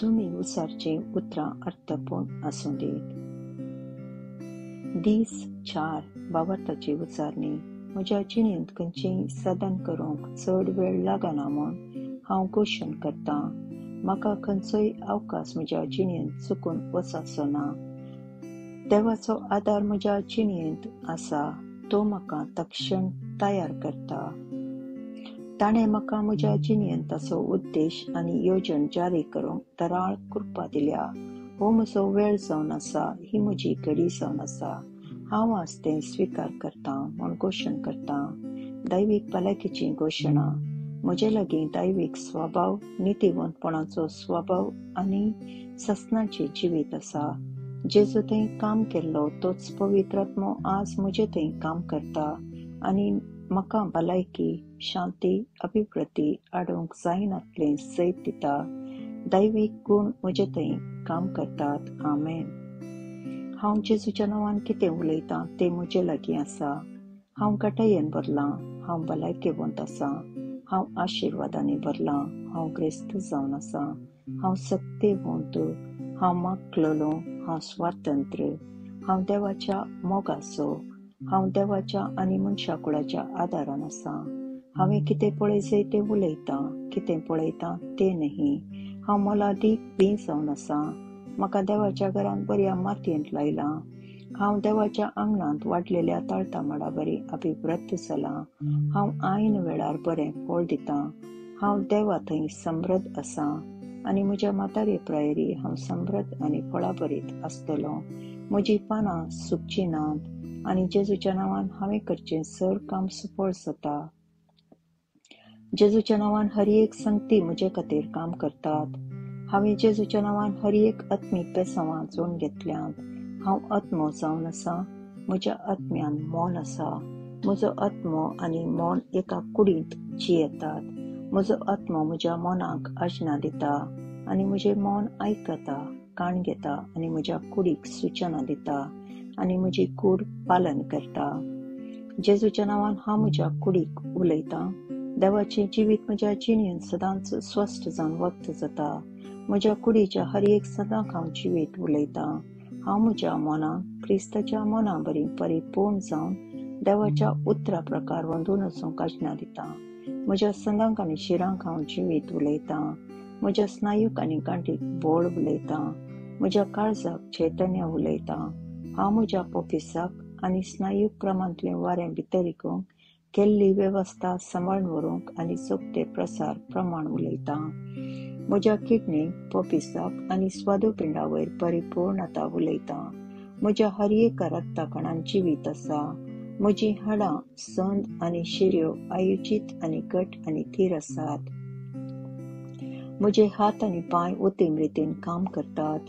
तुम्ही उसारचे उतरां अर्थपूर्ण आसूं देत. दीस 4 भावार्थाची उचारणी. म्हज्या जिणेंत खंयचेय साधन करूंक चड वेळ लागना म्हूण हांव घोशण करतां. म्हाका खंयचोय अवकाश म्हज्या जिणेंत चुकून वचचो ना. देवाचो आदार म्हज्या जिणेंत आसा, तो म्हाका तक्षण तयार करता. ताणें म्हाका म्हज्या जिणेंत ताचो उद्देश आनी येवजण जारी करूंक तराळ कृपा दिल्या. हो म्हजो वेळ जावन आसा, ही म्हजी घडी जावन आसा. हांव आज तें स्विकार करतां म्हूण घोशण करतां. दैवीक भलायकेची घोशणा. म्हजे लागीं दैवीक स्वभाव, नितीवंतपणाचो स्वभाव आनी ससनाचें जिवीत आसा. जेजू थंय काम केल्लो तोच पवित्र आत्मो आज म्हजे थंय काम करता आनी म्हाका भलायकी, शांती, अभिवृद्धी हाडूंक जायनातलें जैत दिता. दैवीक गूण म्हजे थंय काम करतात. आमेन. हांव जेजूच्या नांवान कितें उलयतां तें म्हजे लागीं आसा. हांव घटायेन भरलां. हांव भलायकेवंत आसां. हांव आशिर्वादांनी भरलां. हांव ग्रेस्त जावन आसां. हांव सक्तिवंत. हांव मागलोलो. हांव स्वातंत्र्य. हांव देवाच्या मोगाचो. हांव देवाच्या आनी मनशाकुळाच्या आदारान आसां. हांवें कितें पळयचें तें उलयतां. कितें पळयतां तें न्ही. हांव मोलादीक बी जावन आसां. म्हाका देवाच्या घरांत बऱ्या मातयेंत लायलां. हांव देवाच्या आंगणांत वाडलेल्या ताळतामाडा बरी अभिवृद्ध जालां. हांव आयन वेळार बरें फळ दितां. हांव देवा थंय समृद्ध आसां आनी म्हज्या म्हातारे प्रायेरी हांव समृद्ध आनी फळां भरीत आसतलों. म्हजीं पानां सुकचीं नात आनी जेजूच्या नांवान हांवें करचें सर काम सफळ जाता. जेजूच्या नांवान हर एक संगती म्हजे खातीर काम करतात. हांवें जेजूच्या नांवान हर एक आत्मीक बेसांवां जोडून घेतल्यांत. हांव आत्मो जावन आसां. म्हज्या आत्म्यान मोल आसा. म्हजो आत्मो आनी मोन एका कुडींत जियेतात. म्हजो आत्मो म्हज्या मोनाक आज्ञा दिता आनी म्हजें मोन आयकता, कान घेता आनी म्हज्या कुडीक सुचना दिता आनी म्हजी कूड पालन करता. जेजूच्या नांवान हांव म्हज्या कुडीक उलयतां. देवाचें जिवीत म्हज्या जिणेंत सदांच स्वस्थ जावन वक्त जाता. म्हज्या कुडीच्या हर एक सदांक हांव जिवीत उलयतां. हांव म्हज्या मोनाक क्रिस्ताच्या मोना बरी परिपूर्ण जावन देवाच्या उतरा प्रकार वंदून वचूंक आज्ञा दितां. म्हज्या संदांक आनी शिरांक हांव जिवीत उलयतां. म्हज्या स्नायूक आनी गांठीक बोळ उलयतां. म्हज्या काळजाक चैतन्य उलयतां. हांव म्हज्या पोपिसाक आनी स्नायूक क्रमांतलें वारें भितर केल्ली वेवस्था सांबाळून व्हरूंक आनी सोबते प्रसार प्रमाण उलयतां. म्हज्या किडनीक, पोपिसाक आनी स्वादुपिंडा वयर परिपूर्णता उलयतां. म्हज्या हर एका रक्ता कणांत जिवीत आसा. म्हजीं हाडां, संद आनी शिऱ्यो आयोजीत आनी घट आनी थीर आसात. म्हजे हात आनी पांय उतीम रितीन काम करतात.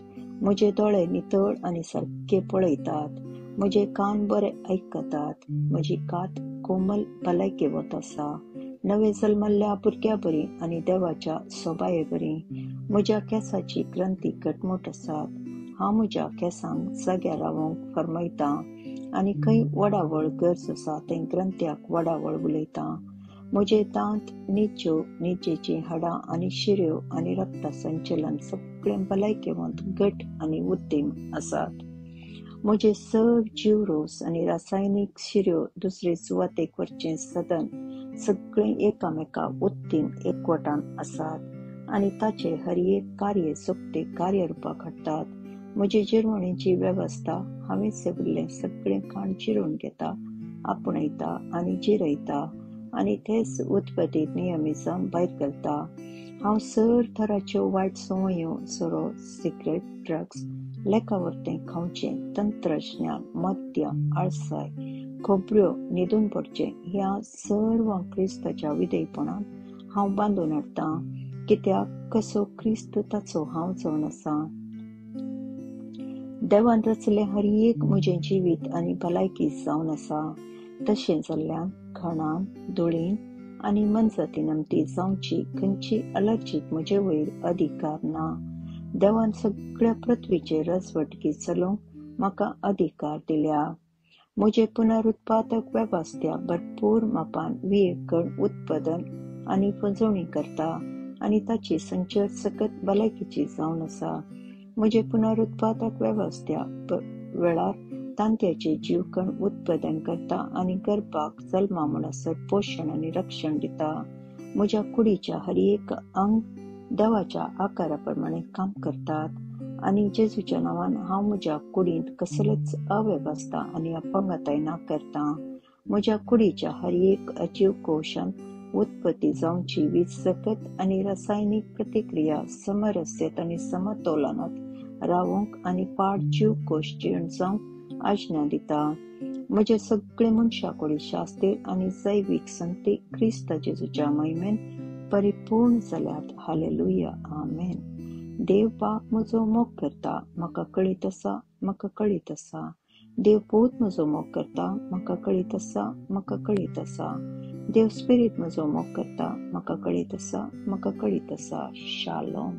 म्हजे दोळे नितळ आनी सारके पळयतात. म्हजे कान बरे आयकतात. म्हजी कात कोमल भलायकेवंत आसा. नवे जल्मल्ल्या भुरग्या बरी आनी देवाच्या सोबाये बरी. म्हज्या केंसाची ग्रंथी घटमूट आसात. हांव म्हज्या केंसांक जाग्यार रावूंक फर्मयतां आनी खंय वडावळ गरज आसा थंय ग्रंथ्याक वडावळ उलयतां. म्हजे दांत, न्हिज्यो, न्हिजेचीं हाडां आनी शिऱ्यो आनी रक्ता संचलन सगळें भलायकेवंत घट आनी उतीम आसात. म्हजे सग जीवरोस आनी रासायनीक शिऱ्यो दुसरे सुवातेक व्हरचें सदन सगळें एकामेकाक उत्तीम एकवटान आसात आनी ताचे हर एक कार्य सोबते कार्यरुपाक हाडटात. म्हजी जिरवणेची वेवस्था हांवें सेविल्लें सगळें खाण जिरोवन घेता, आपणयता आनी जिरयता आनी तेच उदबदीत नियमिजान भायर घालता. हांव सर तराच्यो वायट संवयो, सोरो, सिगरेट, ड्रग्स, लेखावरतें खावचें, तंत्रज्ञान, मद्य, आळसाय, खोबऱ्यो न्हिदून पडचें ह्या सर्वांक क्रिस्ताच्या विधेयपणान हांव बांदून हाडटां. कित्याक कसो क्रिस्त ताचो हांव जावन आसां. देवान रचलें हर एक म्हजें जिवीत आनी भलायकी जावन आसा. तशें जाल्ल्यान खणान, धुळीन आनी मनजातीन अमती जावची खंयची अलर्जीक म्हजे वयर अधिकार ना. देवान सगळ्या पृथ्वीचेर रजवटगी चलोवंक म्हाका अधिकार दिल्या. म्हजे पुनरुत्पादक वेवस्था भरपूर मापान वियेकण उत्पादन आनी फुजवणी करता आनी ताची संचर सकत भलायकीची जावन आसा. म्हजे पुनरुत्पादक वेवस्था वेळार तांत्याचे जीवकण उत्पादन करता आनी गर्भाक जल्मा म्हणसर पोषण आनी रक्षण दिता. म्हज्या कुडीच्या हर एक अंग देवाच्या आकारा प्रमाणे काम करतात आनी जेजूच्या नांवान हांव म्हज्या कुडींत कसलेच अवेवस्था आनी अपंगताय नाकारता. म्हज्या कुडीच्या हर एक अजीव कोशान उत्पत्ती जावची वीज सकत आनी रासायनिक प्रतिक्रिया समरस्यत आनी समतोलनात रावूंक आनी पाड जीव कोश जीण जावंक आज्ञा दिता. म्हजे सगळे मनशा कुडी शास्तीर आनी जैवीक संती क्रिस्त जेजूच्या महिमेन परिपूर्ण जाल्यात. हालेलुया, आमेन. देव बाप म्हजो मोग करता, म्हाका कळीत आसा, म्हाका कळीत आसा. देव पूत म्हजो मोग करता, म्हाका कळीत आसा, म्हाका कळीत आसा. देव स्पिरीट म्हजो मोग करता, म्हाका कळीत आसा, म्हाका कळीत आसा. शालोम.